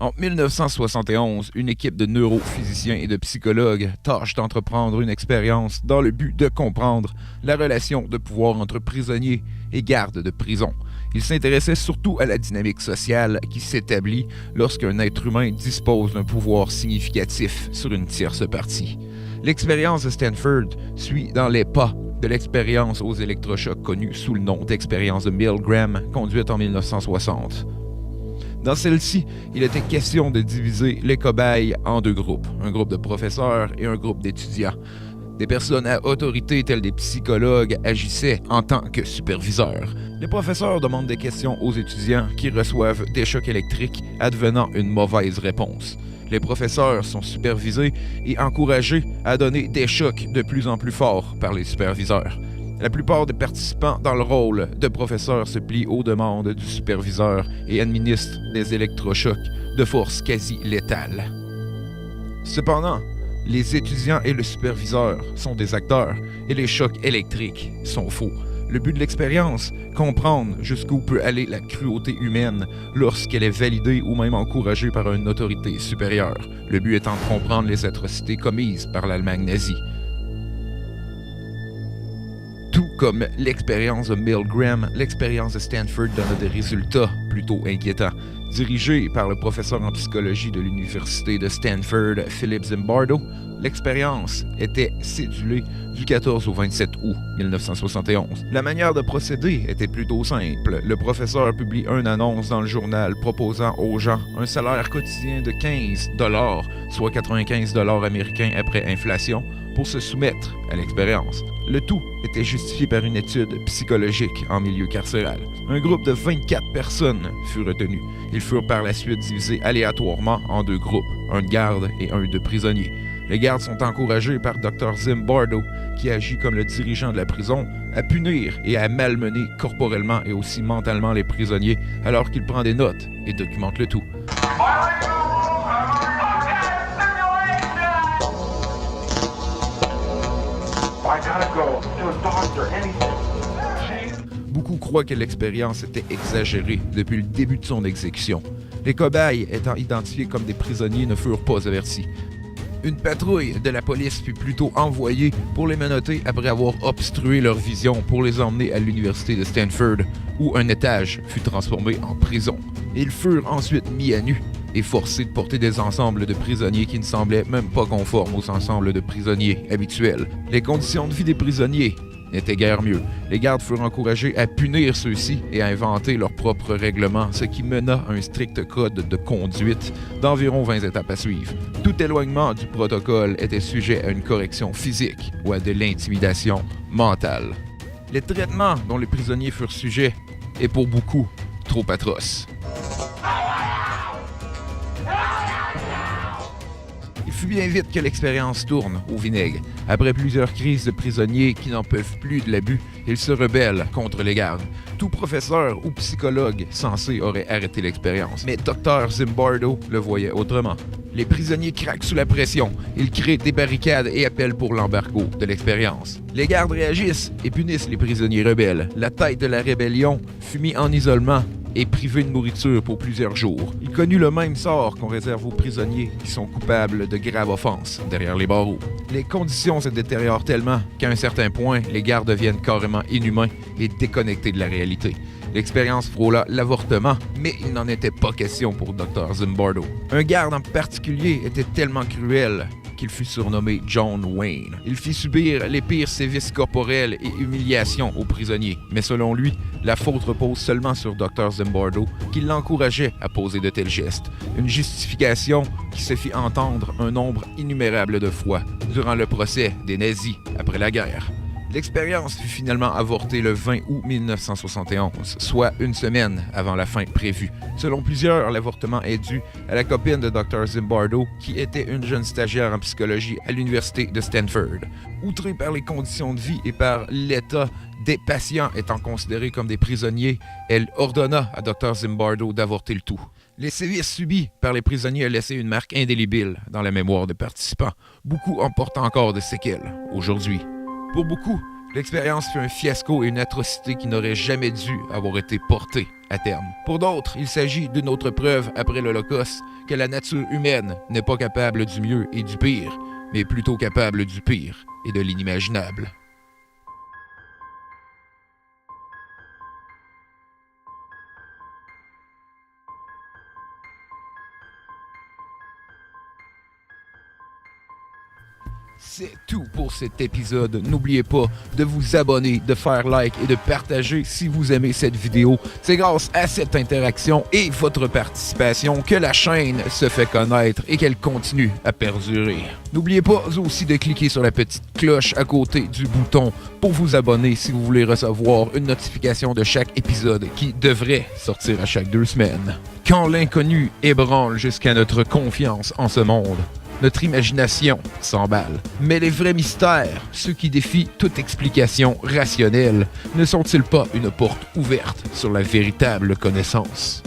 En 1971, une équipe de neurophysiciens et de psychologues tâche d'entreprendre une expérience dans le but de comprendre la relation de pouvoir entre prisonniers et gardes de prison. Ils s'intéressaient surtout à la dynamique sociale qui s'établit lorsqu'un être humain dispose d'un pouvoir significatif sur une tierce partie. L'expérience de Stanford suit dans les pas de l'expérience aux électrochocs connue sous le nom d'expérience de Milgram, conduite en 1960. Dans celle-ci, il était question de diviser les cobayes en deux groupes, un groupe de professeurs et un groupe d'étudiants. Des personnes à autorité telles des psychologues agissaient en tant que superviseurs. Les professeurs demandent des questions aux étudiants qui reçoivent des chocs électriques advenant une mauvaise réponse. Les professeurs sont supervisés et encouragés à donner des chocs de plus en plus forts par les superviseurs. La plupart des participants dans le rôle de professeur se plient aux demandes du superviseur et administrent des électrochocs de force quasi létale. Cependant, les étudiants et le superviseur sont des acteurs et les chocs électriques sont faux. Le but de l'expérience, comprendre jusqu'où peut aller la cruauté humaine lorsqu'elle est validée ou même encouragée par une autorité supérieure. Le but étant de comprendre les atrocités commises par l'Allemagne nazie. Tout comme l'expérience de Milgram, l'expérience de Stanford donne des résultats plutôt inquiétants. Dirigé par le professeur en psychologie de l'université de Stanford, Philip Zimbardo, l'expérience était cédulée du 14 au 27 août 1971. La manière de procéder était plutôt simple. Le professeur publie une annonce dans le journal proposant aux gens un salaire quotidien de 15 $, soit 95 $ américains après inflation, pour se soumettre à l'expérience. Le tout était justifié par une étude psychologique en milieu carcéral. Un groupe de 24 personnes fut retenu. Ils furent par la suite divisés aléatoirement en deux groupes, un de garde et un de prisonniers. Les gardes sont encouragés par Dr. Zimbardo, qui agit comme le dirigeant de la prison, à punir et à malmener corporellement et aussi mentalement les prisonniers, alors qu'il prend des notes et documente le tout. Beaucoup croient que l'expérience était exagérée depuis le début de son exécution. Les cobayes étant identifiés comme des prisonniers ne furent pas avertis. Une patrouille de la police fut plutôt envoyée pour les menotter après avoir obstrué leur vision pour les emmener à l'université de Stanford, où un étage fut transformé en prison. Ils furent ensuite mis à nu et forcés de porter des ensembles de prisonniers qui ne semblaient même pas conformes aux ensembles de prisonniers habituels. Les conditions de vie des prisonniers n'étaient guère mieux. Les gardes furent encouragés à punir ceux-ci et à inventer leurs propres règlements, ce qui mena à un strict code de conduite d'environ 20 étapes à suivre. Tout éloignement du protocole était sujet à une correction physique ou à de l'intimidation mentale. Les traitements dont les prisonniers furent sujets est pour beaucoup trop atroce. Il fut bien vite que l'expérience tourne au vinaigre. Après plusieurs crises de prisonniers qui n'en peuvent plus de l'abus, ils se rebellent contre les gardes. Tout professeur ou psychologue censé aurait arrêté l'expérience, mais Dr. Zimbardo le voyait autrement. Les prisonniers craquent sous la pression, ils créent des barricades et appellent pour l'embargo de l'expérience. Les gardes réagissent et punissent les prisonniers rebelles. La tête de la rébellion fut mise en isolement et privé de nourriture pour plusieurs jours. Il connut le même sort qu'on réserve aux prisonniers qui sont coupables de graves offenses derrière les barreaux. Les conditions se détériorent tellement qu'à un certain point, les gardes deviennent carrément inhumains et déconnectés de la réalité. L'expérience frôla l'avortement, mais il n'en était pas question pour Dr. Zimbardo. Un garde en particulier était tellement cruel qu'il fut surnommé John Wayne. Il fit subir les pires sévices corporels et humiliations aux prisonniers, mais selon lui, la faute repose seulement sur Dr. Zimbardo, qui l'encourageait à poser de tels gestes. Une justification qui se fit entendre un nombre innumérable de fois durant le procès des nazis après la guerre. L'expérience fut finalement avortée le 20 août 1971, soit une semaine avant la fin prévue. Selon plusieurs, l'avortement est dû à la copine de Dr. Zimbardo, qui était une jeune stagiaire en psychologie à l'université de Stanford. Outrée par les conditions de vie et par l'état des patients étant considérés comme des prisonniers, elle ordonna à Dr. Zimbardo d'avorter le tout. Les sévices subis par les prisonniers ont laissé une marque indélébile dans la mémoire des participants, beaucoup en portant encore des séquelles aujourd'hui. Pour beaucoup, L'expérience fut un fiasco et une atrocité qui n'aurait jamais dû avoir été portée à terme. Pour d'autres, il s'agit d'une autre preuve après l'Holocauste que la nature humaine n'est pas capable du mieux et du pire, mais plutôt capable du pire et de l'inimaginable. C'est tout pour cet épisode. N'oubliez pas de vous abonner, de faire like et de partager si vous aimez cette vidéo. C'est grâce à cette interaction et votre participation que la chaîne se fait connaître et qu'elle continue à perdurer. N'oubliez pas aussi de cliquer sur la petite cloche à côté du bouton pour vous abonner si vous voulez recevoir une notification de chaque épisode qui devrait sortir à chaque 2 semaines. Quand l'inconnu ébranle jusqu'à notre confiance en ce monde, notre imagination s'emballe. Mais les vrais mystères, ceux qui défient toute explication rationnelle, ne sont-ils pas une porte ouverte sur la véritable connaissance?